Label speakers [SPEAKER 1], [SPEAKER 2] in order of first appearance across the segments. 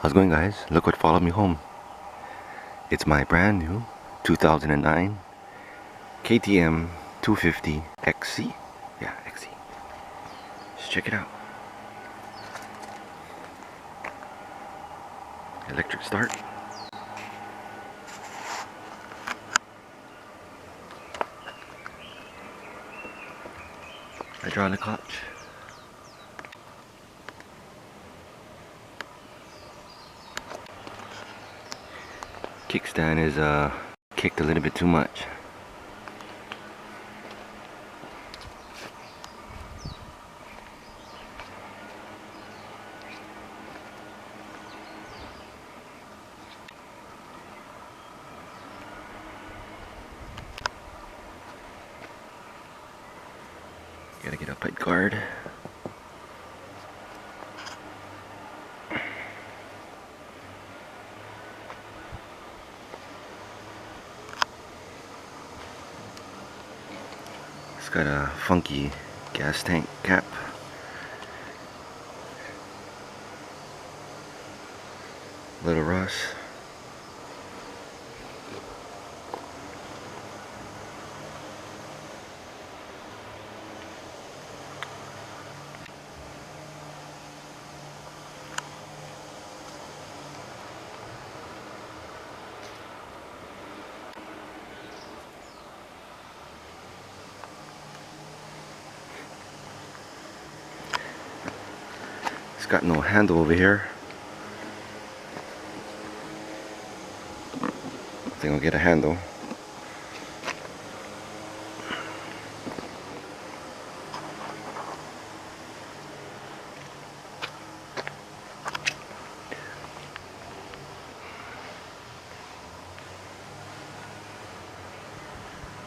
[SPEAKER 1] How's it going, guys? Look what followed me home. It's my brand new 2009 KTM 250 XC. Yeah, XC. Just check it out. Electric start. Hydraulic clutch. Kickstand is kicked a little bit too much. Gotta get up at guard. It's got a funky gas tank cap. Little rust. It's got no handle over here. I think I'll get a handle.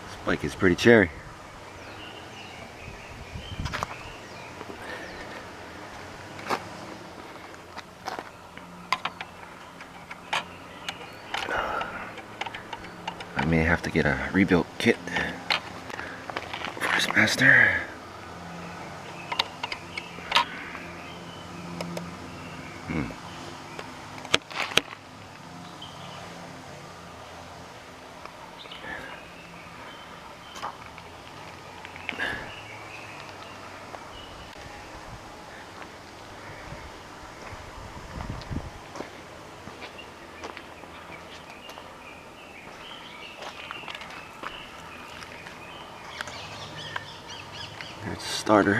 [SPEAKER 1] This bike is pretty cherry. I may have to get a rebuilt kit for this master. Here's the starter.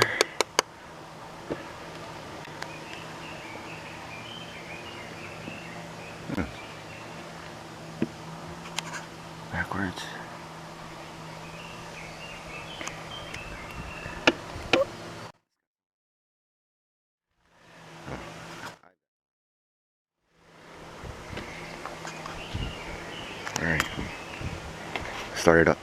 [SPEAKER 1] Backwards. Alright. Start it up.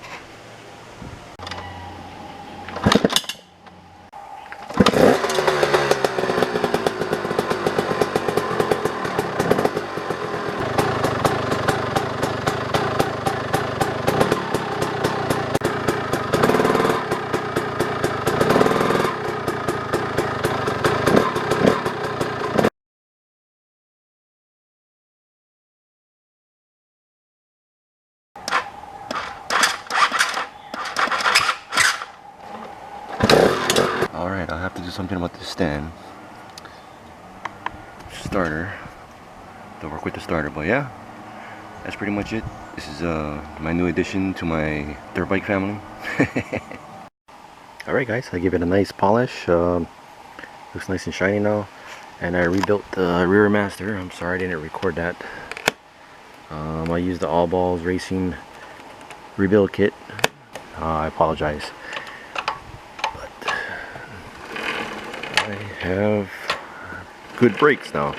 [SPEAKER 1] Alright, I'll have to do something about this stand. Starter. To work with the starter, but yeah. That's pretty much it. This is my new addition to my dirt bike family. Alright guys, I give it a nice polish. Looks nice and shiny now. And I rebuilt the rear master. I'm sorry I didn't record that. I used the All Balls Racing rebuild kit. I apologize. I have good brakes now.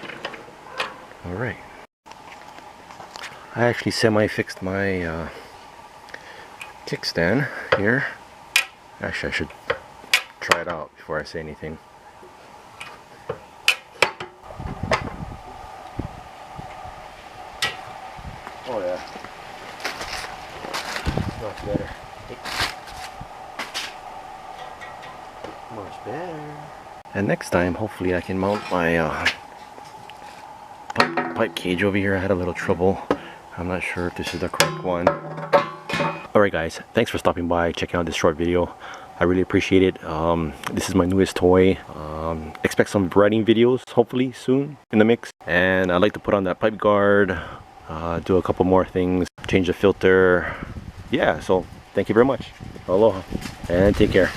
[SPEAKER 1] Alright. I actually semi-fixed my kickstand here. Actually, I should try it out before I say anything. Oh yeah. Much better. Much better. And next time, hopefully I can mount my pipe cage over here. I had a little trouble. I'm not sure if this is the correct one. Alright guys, thanks for stopping by, checking out this short video. I really appreciate it. This is my newest toy. Expect some riding videos hopefully soon in the mix. And I'd like to put on that pipe guard, do a couple more things, change the filter. Yeah, so thank you very much. Aloha and take care.